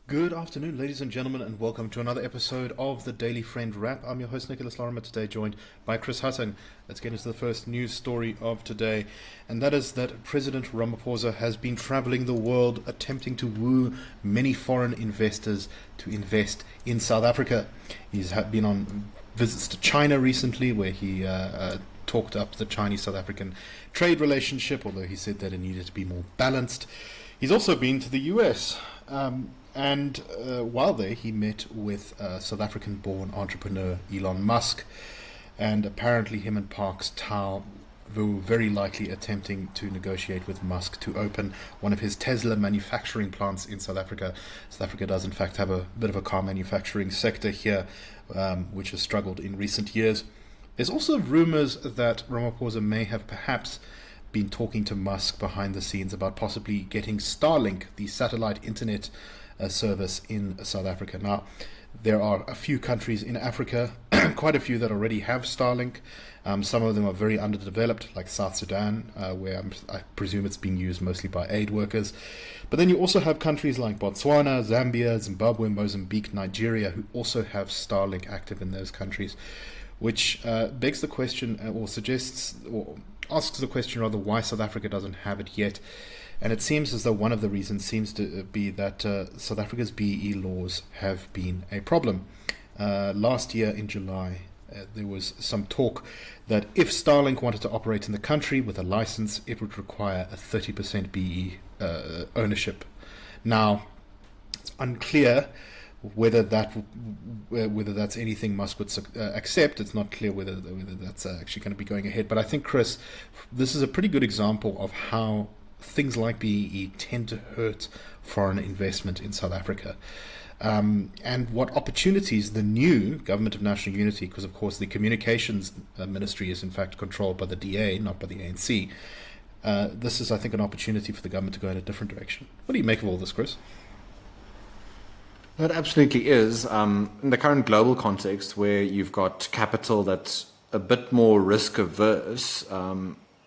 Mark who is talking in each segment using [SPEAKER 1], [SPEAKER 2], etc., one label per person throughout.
[SPEAKER 1] Good afternoon, ladies and gentlemen, and welcome to another episode of the Daily Friend Wrap. I'm your host, Nicholas Lorimer, today joined by Chris Hattingh. Let's get into the first news story of today, and that is that President Ramaphosa has been traveling the world attempting to woo many foreign investors to invest in South Africa. He's been on visits to China recently, where he talked up the Chinese-South African trade relationship, although he said that it needed to be more balanced. He's also been to the US. And while there, he met with South African-born entrepreneur Elon Musk, and apparently him and Parks Tau were very likely attempting to negotiate with Musk to open one of his Tesla manufacturing plants in South Africa. South Africa does in fact have a bit of a car manufacturing sector here, which has struggled in recent years. There's also rumors that Ramaphosa may have perhaps been talking to Musk behind the scenes about possibly getting Starlink, the satellite internet service in South Africa. Now, there are a few countries in Africa, quite a few that already have Starlink. Some of them are very underdeveloped, like South Sudan, where I presume it's being used mostly by aid workers. But then you also have countries like Botswana, Zambia, Zimbabwe, Mozambique, Nigeria, who also have Starlink active in those countries, which begs the question, or suggests, or asks the question rather, why South Africa doesn't have it yet. And it seems as though one of the reasons seems to be that South Africa's BEE laws have been a problem. Last year in July, there was some talk that if Starlink wanted to operate in the country with a license, it would require a 30% BEE ownership. Now, it's unclear whether that's anything Musk would accept. It's not clear whether that's actually going to be going ahead. But I think, Chris, this is a pretty good example of how things like BEE tend to hurt foreign investment in South Africa, and what opportunities the new Government of National Unity, because of course the communications ministry is in fact controlled by the DA, not by the ANC. This is, I think, an opportunity for the government to go in a different direction. What do you make of all this, Chris?
[SPEAKER 2] It absolutely is. In the current global context, where you've got capital that's a bit more risk averse,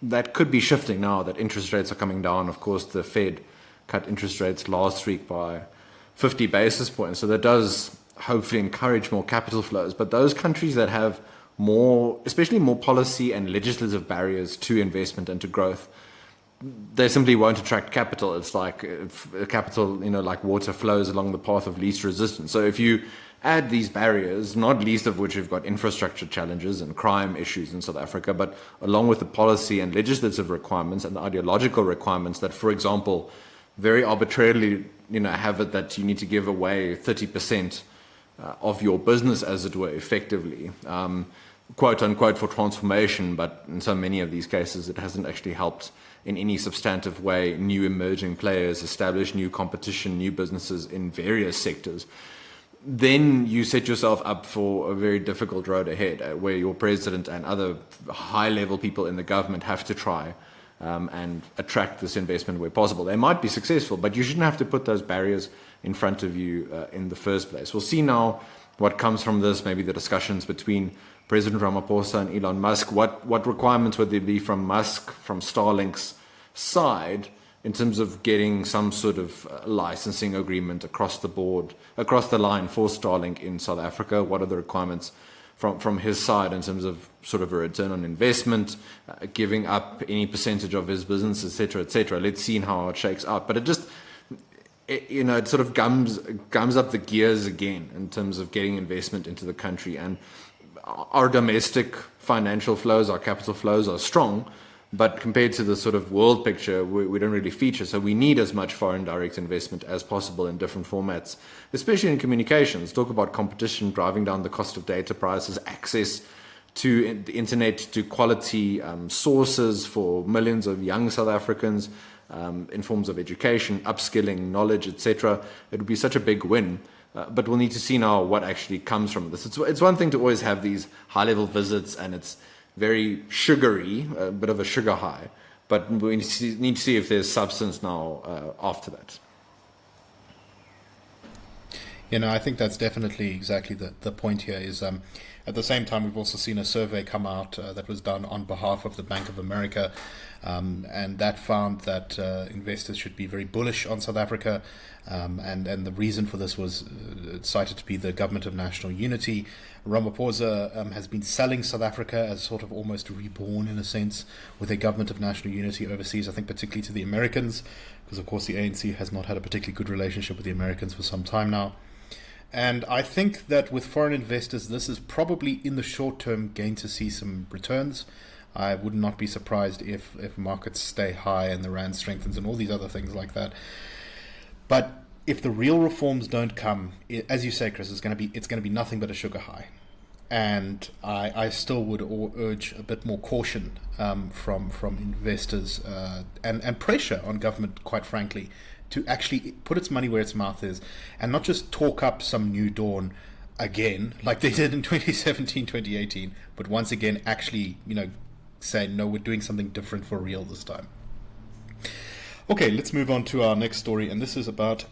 [SPEAKER 2] that could be shifting now that interest rates are coming down. Of course, the Fed cut interest rates last week by 50 basis points. So that does hopefully encourage more capital flows. But those countries that have more, especially more policy and legislative barriers to investment and to growth, they simply won't attract capital. It's like capital, like water flows along the path of least resistance. So if you add these barriers, not least of which we've got infrastructure challenges and crime issues in South Africa, but along with the policy and legislative requirements and the ideological requirements that, for example, very arbitrarily, have it that you need to give away 30% of your business, as it were, effectively, quote unquote, for transformation. But in so many of these cases, it hasn't actually helped in any substantive way new emerging players establish new competition, new businesses in various sectors. Then you set yourself up for a very difficult road ahead, where your president and other high-level people in the government have to try and attract this investment where possible. They might be successful, but you shouldn't have to put those barriers in front of you in the first place. We'll see now what comes from this, maybe the discussions between President Ramaphosa and Elon Musk. What requirements would there be from Musk, from Starlink's side, in terms of getting some sort of licensing agreement across the board, across the line for Starlink in South Africa? What are the requirements from his side in terms of sort of a return on investment, giving up any percentage of his business, et cetera, et cetera? Let's see how it shakes out. But it sort of gums up the gears again in terms of getting investment into the country. And our domestic financial flows, our capital flows are strong, but compared to the sort of world picture, we don't really feature. So we need as much foreign direct investment as possible in different formats, especially in communications. Talk about competition, driving down the cost of data prices, access to the internet, to quality sources for millions of young South Africans in forms of education, upskilling, knowledge, etc. It would be such a big win. But we'll need to see now what actually comes from this. It's one thing to always have these high-level visits, and it's very sugary, a bit of a sugar high, but we need to see if there's substance now after that.
[SPEAKER 1] I think that's definitely exactly the point here is at the same time, we've also seen a survey come out that was done on behalf of the Bank of America, and that found that investors should be very bullish on South Africa, and the reason for this was cited to be the government of national unity. Ramaphosa has been selling South Africa as sort of almost reborn in a sense with a government of national unity overseas, I think particularly to the Americans, because of course the ANC has not had a particularly good relationship with the Americans for some time now. And I think that with foreign investors, this is probably in the short term going to see some returns. I would not be surprised if markets stay high and the rand strengthens and all these other things like that. But if the real reforms don't come, as you say, Chris, it's going to be nothing but a sugar high. And I still would urge a bit more caution from investors and pressure on government, quite frankly, to actually put its money where its mouth is and not just talk up some new dawn again like they did in 2017, 2018, but once again actually, say, no, we're doing something different for real this time. Okay, let's move on to our next story, and this is about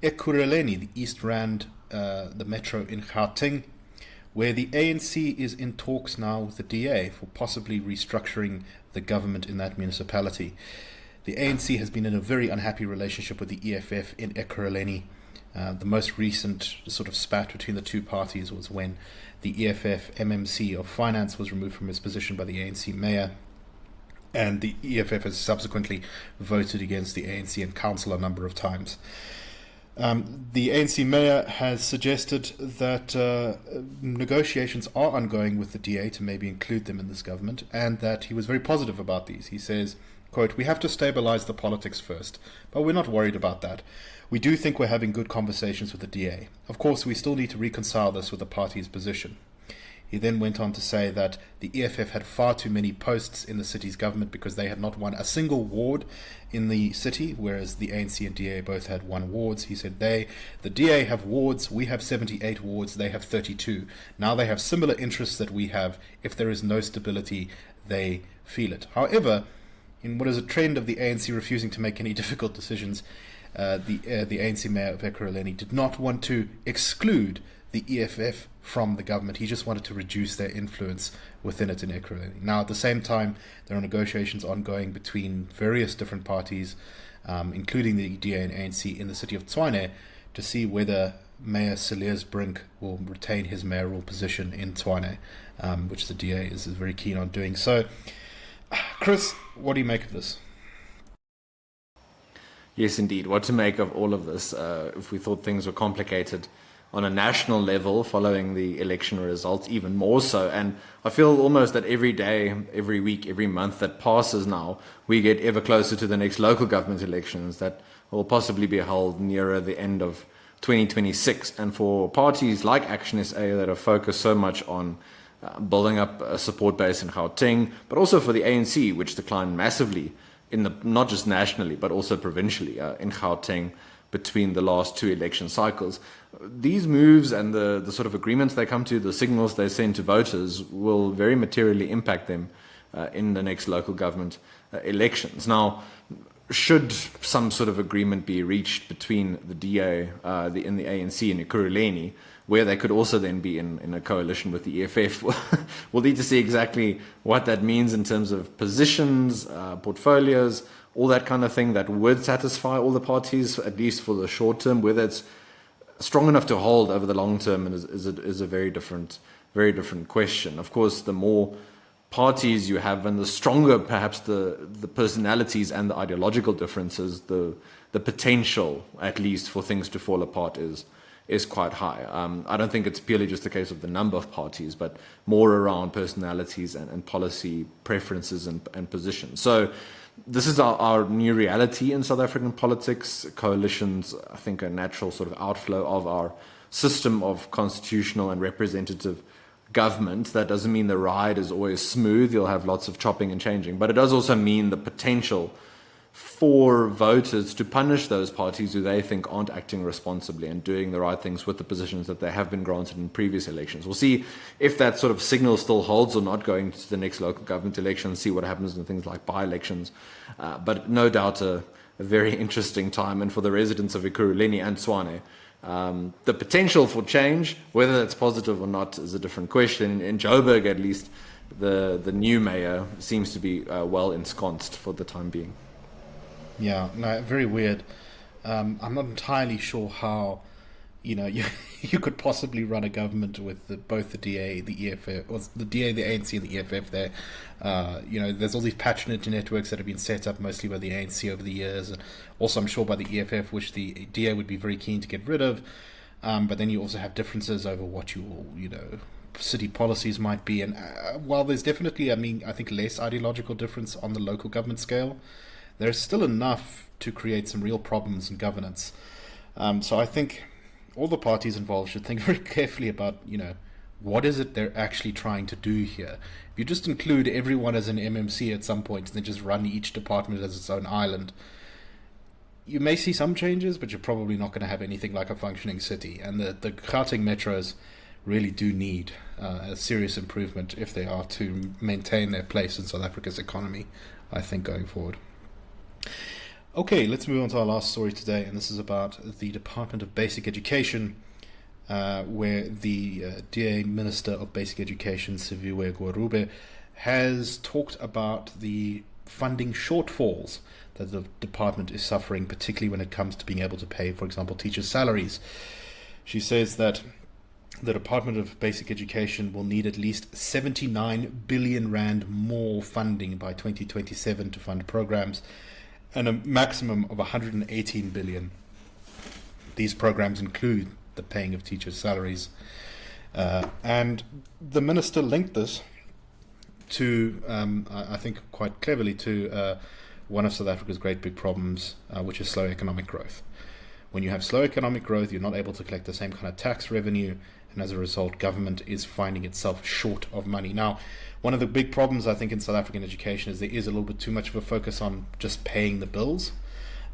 [SPEAKER 1] Ekurhuleni, the East Rand, the metro in Gauteng, where the ANC is in talks now with the DA for possibly restructuring the government in that municipality. The ANC has been in a very unhappy relationship with the EFF in Ekurhuleni. The most recent sort of spat between the two parties was when the EFF MMC of Finance was removed from his position by the ANC mayor, and the EFF has subsequently voted against the ANC in council a number of times. The ANC mayor has suggested that negotiations are ongoing with the DA to maybe include them in this government, and that he was very positive about these. He says, quote, "We have to stabilize the politics first, but we're not worried about that. We do think we're having good conversations with the DA. Of course, we still need to reconcile this with the party's position." He then went on to say that the EFF had far too many posts in the city's government because they had not won a single ward in the city, whereas the ANC and DA both had won wards. He said the DA have wards, we have 78 wards, they have 32. Now they have similar interests that we have. If there is no stability, they feel it. However, in what is a trend of the ANC refusing to make any difficult decisions, the ANC mayor of Ekurhuleni did not want to exclude the EFF from the government. He just wanted to reduce their influence within it in Ekurhuleni. Now, at the same time, there are negotiations ongoing between various different parties, including the DA and ANC in the city of Tshwane, to see whether Mayor Cilliers Brink will retain his mayoral position in Tshwane, which the DA is very keen on doing. So, Chris, what do you make of this?
[SPEAKER 2] Yes, indeed. What to make of all of this? If we thought things were complicated on a national level following the election results, even more so. And I feel almost that every day, every week, every month that passes now, we get ever closer to the next local government elections that will possibly be held nearer the end of 2026. And for parties like Action SA that are focused so much on building up a support base in Gauteng, but also for the ANC, which declined massively not just nationally, but also provincially in Gauteng between the last two election cycles. These moves and the sort of agreements they come to, the signals they send to voters, will very materially impact them in the next local government elections. Now, should some sort of agreement be reached between the DA and the ANC in Ekurhuleni, where they could also then be in a coalition with the EFF, we'll need to see exactly what that means in terms of positions, portfolios, all that kind of thing that would satisfy all the parties, at least for the short term. Whether it's strong enough to hold over the long term is a very different question. Of course, the more parties you have and the stronger perhaps the personalities and the ideological differences, the potential, at least, for things to fall apart is quite high. I don't think it's purely just a case of the number of parties, but more around personalities and policy preferences and positions. So this is our new reality in South African politics. Coalitions, I think, are a natural sort of outflow of our system of constitutional and representative government. That doesn't mean the ride is always smooth. You'll have lots of chopping and changing. But it does also mean the potential for voters to punish those parties who they think aren't acting responsibly and doing the right things with the positions that they have been granted in previous elections. We'll see if that sort of signal still holds or not going to the next local government election, see what happens in things like by-elections. But no doubt a very interesting time. And for the residents of Ekurhuleni and Tshwane, The potential for change, whether that's positive or not, is a different question. In Joburg, at least, the new mayor seems to be well ensconced for the time being.
[SPEAKER 1] Yeah, no, very weird. I'm not entirely sure how, you could possibly run a government with both the DA, the EFF, or the DA, the ANC, and the EFF there. There's all these patronage networks that have been set up mostly by the ANC over the years, and also I'm sure by the EFF, which the DA would be very keen to get rid of. But then you also have differences over what city policies might be. And while there's definitely, I think less ideological difference on the local government scale, there's still enough to create some real problems in governance. So I think all the parties involved should think very carefully about, what is it they're actually trying to do here. If you just include everyone as an MMC at some point and then just run each department as its own island, you may see some changes, but you're probably not going to have anything like a functioning city. And the Gauteng metros really do need a serious improvement if they are to maintain their place in South Africa's economy, I think, going forward. Okay, let's move on to our last story today, and this is about the Department of Basic Education, where the DA Minister of Basic Education, Siviwe Gwarube, has talked about the funding shortfalls that the department is suffering, particularly when it comes to being able to pay, for example, teachers' salaries. She says that the Department of Basic Education will need at least 79 billion rand more funding by 2027 to fund programs, and a maximum of 118 billion. These programs include the paying of teachers' salaries. And the minister linked this to, I think quite cleverly, to one of South Africa's great big problems, which is slow economic growth. When you have slow economic growth, you're not able to collect the same kind of tax revenue, and as a result, government is finding itself short of money. Now, one of the big problems, I think, in South African education is there is a little bit too much of a focus on just paying the bills,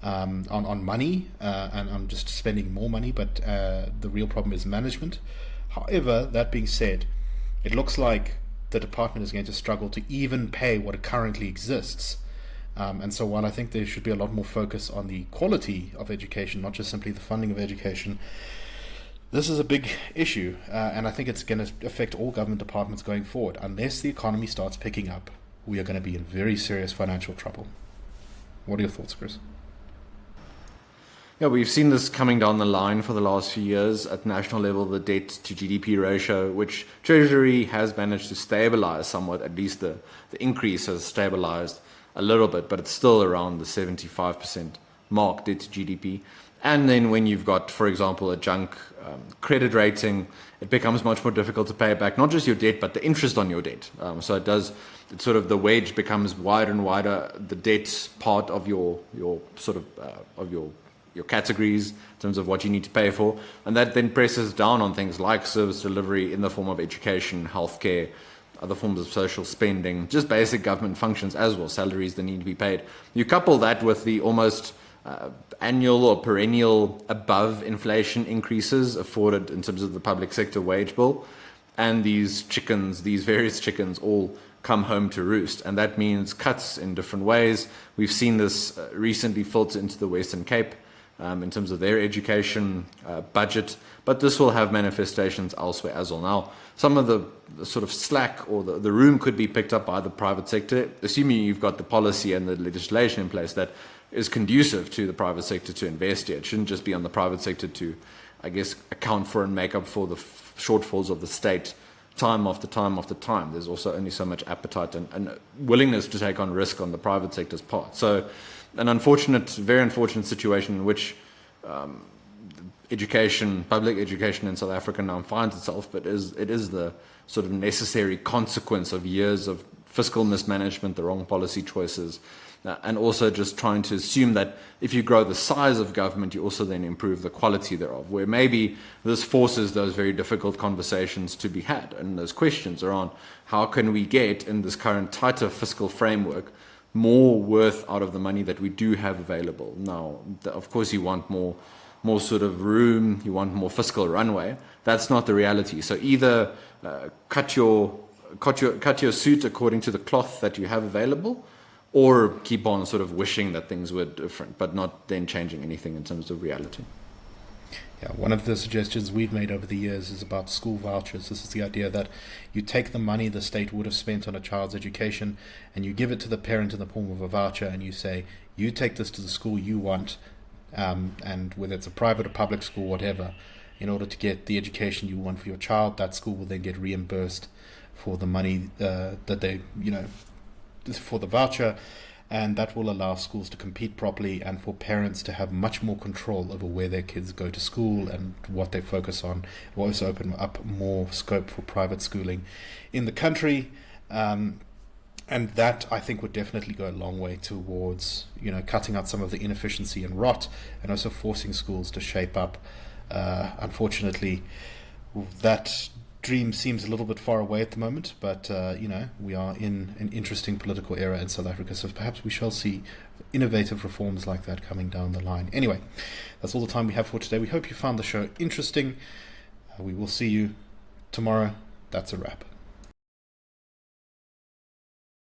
[SPEAKER 1] on money, and on just spending more money, but the real problem is management. However, that being said, it looks like the department is going to struggle to even pay what currently exists. And so while I think there should be a lot more focus on the quality of education, not just simply the funding of education, this is a big issue, and I think it's going to affect all government departments going forward. Unless the economy starts picking up, we are going to be in very serious financial trouble. What are your thoughts, Chris?
[SPEAKER 2] Yeah, we've seen this coming down the line for the last few years. At national level, the debt to GDP ratio, which Treasury has managed to stabilize somewhat, at least the increase has stabilized a little bit, but it's still around the 75% mark, debt to GDP. And then when you've got, for example, a junk credit rating, it becomes much more difficult to pay back not just your debt, but the interest on your debt. So it's sort of the wedge becomes wider and wider. The debt part of your categories in terms of what you need to pay for, and that then presses down on things like service delivery in the form of education, healthcare, other forms of social spending, just basic government functions as well, salaries that need to be paid. You couple that with the almost annual or perennial above inflation increases afforded in terms of the public sector wage bill, and these various chickens all come home to roost, and that means cuts in different ways. We've seen this recently filter into the Western Cape in terms of their education budget, but this will have manifestations elsewhere as well. Now, some of the sort of slack or the room could be picked up by the private sector, assuming you've got the policy and the legislation in place that is conducive to the private sector to invest here. It shouldn't just be on the private sector to, I guess, account for and make up for the shortfalls of the state time after time after time. There's also only so much appetite and willingness to take on risk on the private sector's part. So an very unfortunate situation in which public education in South Africa now finds itself, but it is the sort of necessary consequence of years of fiscal mismanagement, the wrong policy choices, and also just trying to assume that if you grow the size of government, you also then improve the quality thereof, where maybe this forces those very difficult conversations to be had, and those questions around how can we get, in this current tighter fiscal framework, more worth out of the money that we do have available. Now, of course, you want more sort of room, you want more fiscal runway. That's not the reality. So either cut your suit according to the cloth that you have available, or keep on sort of wishing that things were different, but not then changing anything in terms of reality.
[SPEAKER 1] Yeah, one of the suggestions we've made over the years is about school vouchers. This is the idea that you take the money the state would have spent on a child's education and you give it to the parent in the form of a voucher, and you say, you take this to the school you want, and whether it's a private or public school, whatever, in order to get the education you want for your child, that school will then get reimbursed for the money that they, for the voucher, and that will allow schools to compete properly and for parents to have much more control over where their kids go to school and what they focus on. It will also open up more scope for private schooling in the country, and that, I think, would definitely go a long way towards cutting out some of the inefficiency and rot, and also forcing schools to shape up. Unfortunately, that dream seems a little bit far away at the moment, but we are in an interesting political era in South Africa, so perhaps we shall see innovative reforms like that coming down the line. Anyway, that's all the time we have for today. We hope you found the show interesting. We will see you tomorrow. That's a wrap.